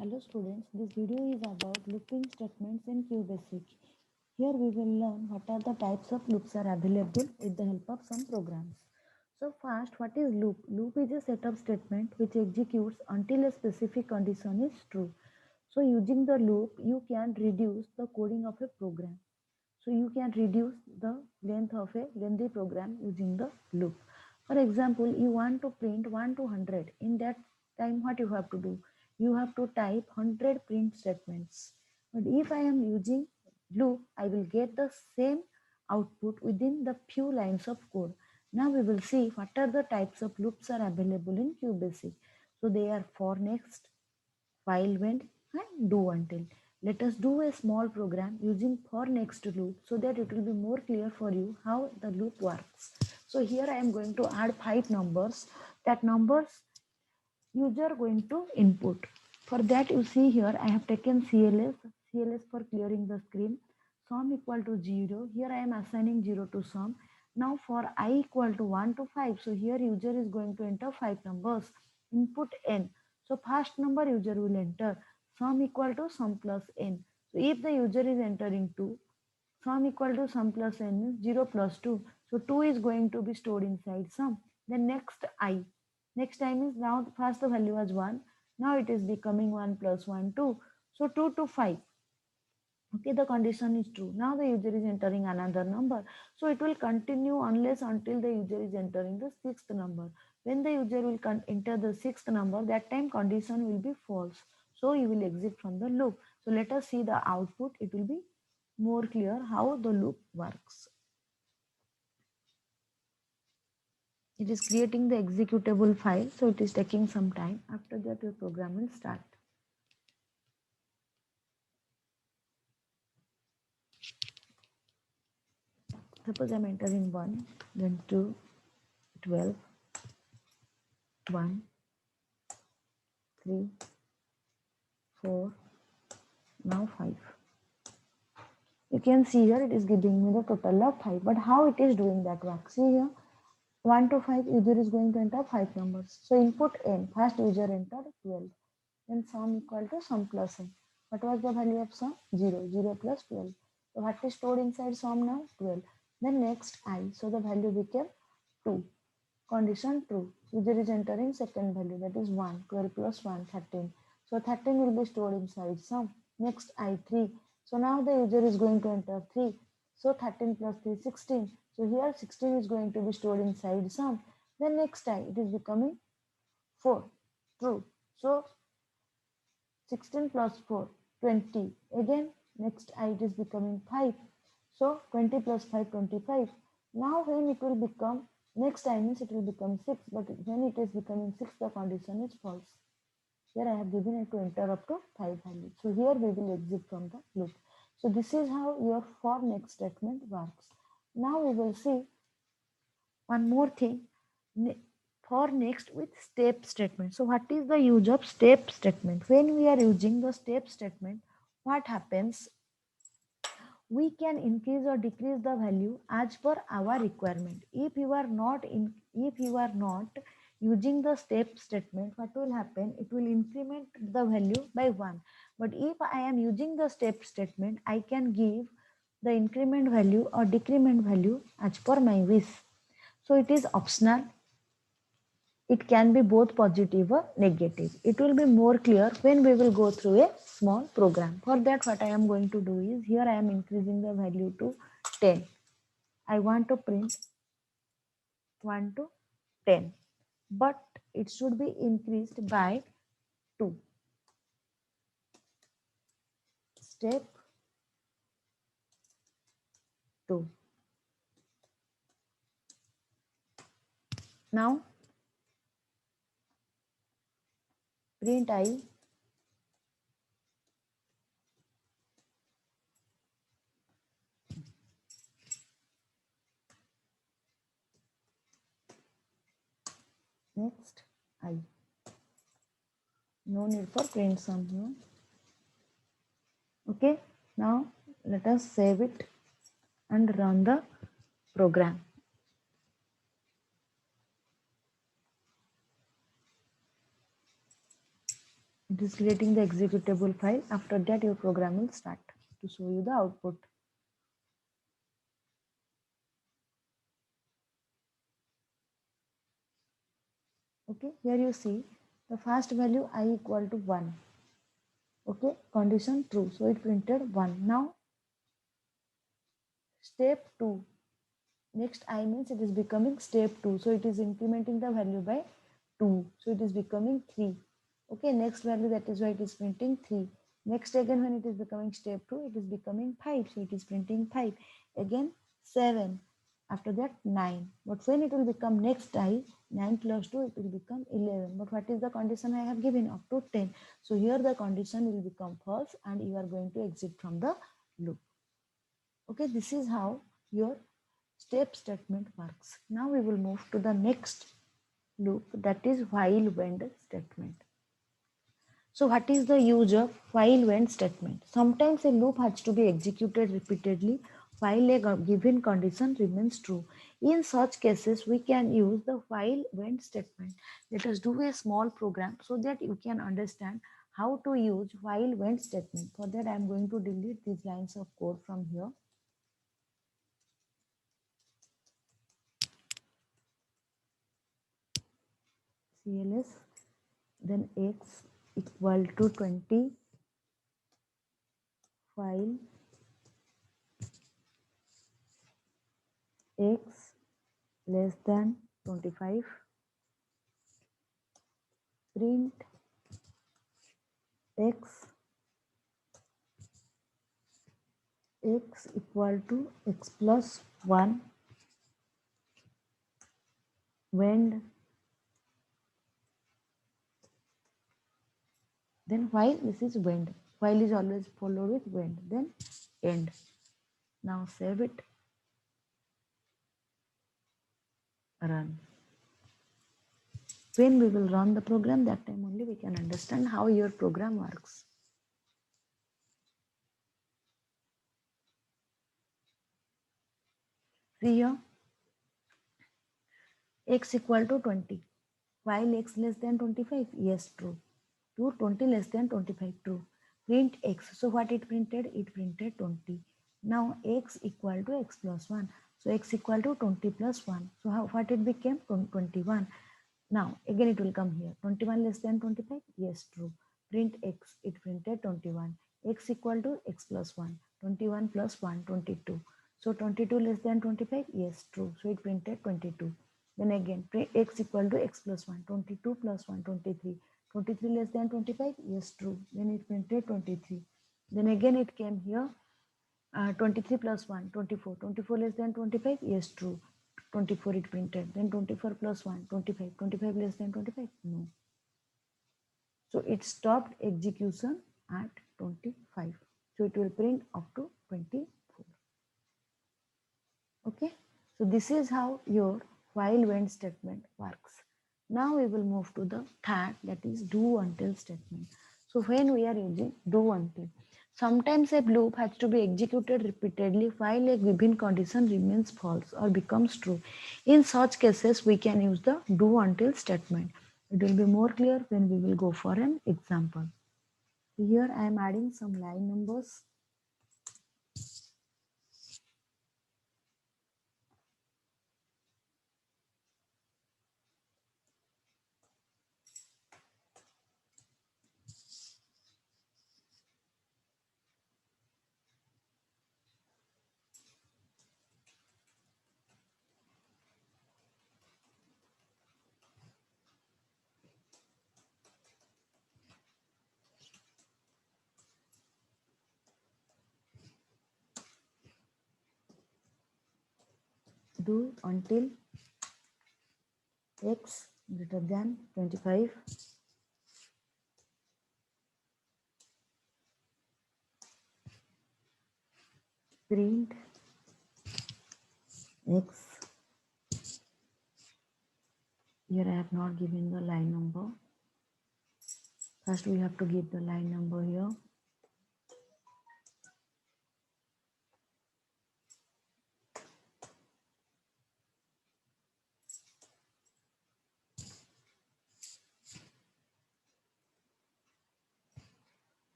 Hello students, this video is about looping statements in QBasic. Here we will learn what are the types of loops are available with the help of some programs. So first, what is loop? Loop is a set of statement which executes until a specific condition is true. So using the loop, you can reduce the coding of a program. So you can reduce the length of a lengthy program using the loop. For example, you want to print 1 to 100. In that time, what you have to do? You have to type 100 print statements. But if I am using loop, I will get the same output within the few lines of code. Now we will see what are the types of loops are available in QBasic. So they are for next, while when, and do until. Let us do a small program using for next loop so that it will be more clear for you how the loop works. So here I am going to add 5 numbers. That numbers user going to input. For that you see here I have taken CLS for clearing the screen. Sum equal to 0. Here I am assigning 0 to sum. Now for I equal to 1 to 5. So here user is going to enter 5 numbers. Input n. So first number user will enter sum equal to sum plus n. So if the user is entering 2, sum equal to sum plus n means 0 plus 2. So 2 is going to be stored inside sum. Then next I. Next time is now first the value was 1. Now it is becoming 1 plus 1, 2. So 2 to 5. Okay, the condition is true. Now the user is entering another number. So it will continue unless until the user is entering the sixth number. When the user will enter the sixth number, that time condition will be false. So you will exit from the loop. So let us see the output. It will be more clear how the loop works. It is creating the executable file, so it is taking some time. After that, your program will start. Suppose I'm entering 1, then 2, 12, 1, 3, 4, now 5. You can see here it is giving me the total of 5. But how it is doing that work? See here, 1 to 5, user is going to enter 5 numbers. So input n, first user entered 12. Then sum equal to sum plus n. What was the value of sum? 0. 0 plus 12. So what is stored inside sum now? 12. Then next I. So the value became 2. Condition true. User is entering second value, that is 1. 12 plus 1, 13. So 13 will be stored inside sum. Next I 3. So now the user is going to enter 3. So 13 plus 3, 16. So here 16 is going to be stored inside sum. Then next I, it is becoming 4. True. So 16 plus 4, 20. Again, next I, it is becoming 5. So 20 plus 5, 25. Now when it will become, next time means it will become 6. But when it is becoming 6, the condition is false. Here I have given it to enter up to 5 values. So here we will exit from the loop. So this is how your for next statement works. Now we will see one more thing, for next with step statement. So what is the use of step statement? When we are using the step statement, what happens? We can increase or decrease the value as per our requirement. If you are not using the step statement, what will happen? It will increment the value by 1. But if I am using the step statement, I can give the increment value or decrement value as per my wish. So it is optional. It can be both positive or negative. It will be more clear when we will go through a small program. For that, what I am going to do is, here I am increasing the value to 10. I want to print 1 to 10, but it should be increased by 2. Step 2. Now print I. Next I. No need for print sum here. Okay. Now let us save it and run the program. It is creating the executable file. After that, your program will start to show you the output. Okay, here you see the first value I equal to 1. Okay, condition true. So it printed 1. Now, step 2. Next I means it is becoming step 2. So it is incrementing the value by 2. So it is becoming 3. Okay, next value, that is why it is printing 3. Next again when it is becoming step 2, it is becoming 5. So it is printing 5. Again 7. After that 9. But when it will become next I, 9 plus 2, it will become 11. But what is the condition I have given? Up to 10. So here the condition will become false and you are going to exit from the loop. Okay, this is how your step statement works. Now we will move to the next loop, that is while when statement. So what is the use of while when statement? Sometimes a loop has to be executed repeatedly while a given condition remains true. In such cases, we can use the while when statement. Let us do a small program so that you can understand how to use while when statement. For that, I am going to delete these lines of code from here. CLS, then x equal to 20 while x less than 25, print x equal to x plus 1 when, then while, this is when, while is always followed with when, then end. Now save it, run. When we will run the program, that time only we can understand how your program works. See here, x equal to 20 while x less than 25, yes, true. To 20 less than 25, true. Print x. So what it printed? It printed 20. Now x equal to x plus 1. So x equal to 20 plus 1. So what it became? 21. Now again it will come here. 21 less than 25? Yes, true. Print x. It printed 21. X equal to x plus 1. 21 plus 1, 22. So 22 less than 25? Yes, true. So it printed 22. Then again, print x equal to x plus 1. 22 plus 1, 23. 23 less than 25? Yes, true. Then it printed 23. Then again it came here. 23 plus 1, 24. 24 less than 25? Yes, true. 24 it printed. Then 24 plus 1, 25. 25 less than 25? No. So it stopped execution at 25. So it will print up to 24. Okay. So this is how your while when statement works. Now we will move to the third, that is do until statement. So when we are using do until, sometimes a loop has to be executed repeatedly while a given condition remains false or becomes true. In such cases, we can use the do until statement. It will be more clear when we will go for an example. Here I am adding some line numbers. Do until x greater than 25, print x. Here I have not given the line number. First we have to give the line number here.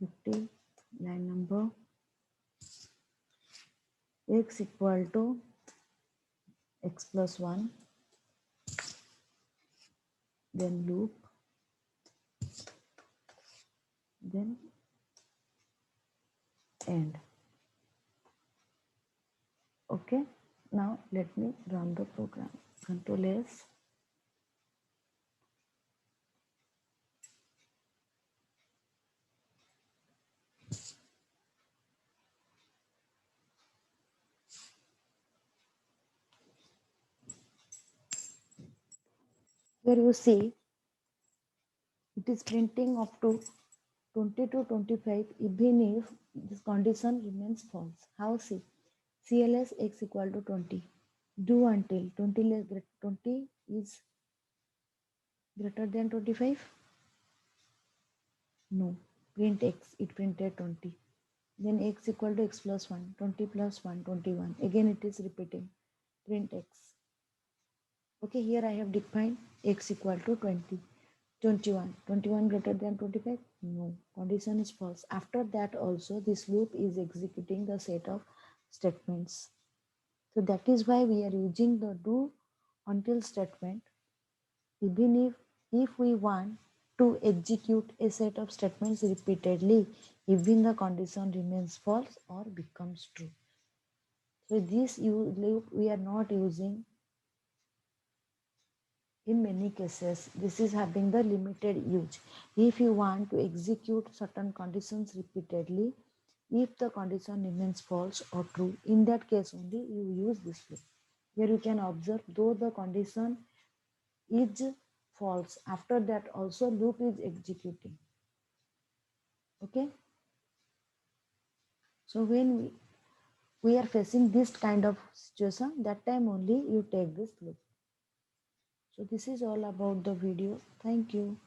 50, line number x equal to x plus 1, then loop, then end. Okay, now let me run the program. Control S. Here you see it is printing up to 20 to 25 even if this condition remains false. How see? CLS x equal to 20. Do until 20 is greater than 25? No. Print x, it printed 20. Then x equal to x plus 1, 20 plus 1, 21. Again it is repeating. Print x. Okay, here I have defined x equal to 20. 21. 21 greater than 25? No. Condition is false. After that also this loop is executing the set of statements. So that is why we are using the do until statement even if we want to execute a set of statements repeatedly even the condition remains false or becomes true. So this loop we are not using in many cases. This is having the limited use. If you want to execute certain conditions repeatedly, if the condition remains false or true, in that case only you use this loop. Here you can observe though the condition is false, after that also loop is executing. Okay, so when we are facing this kind of situation, that time only you take this loop. So this is all about the video. Thank you.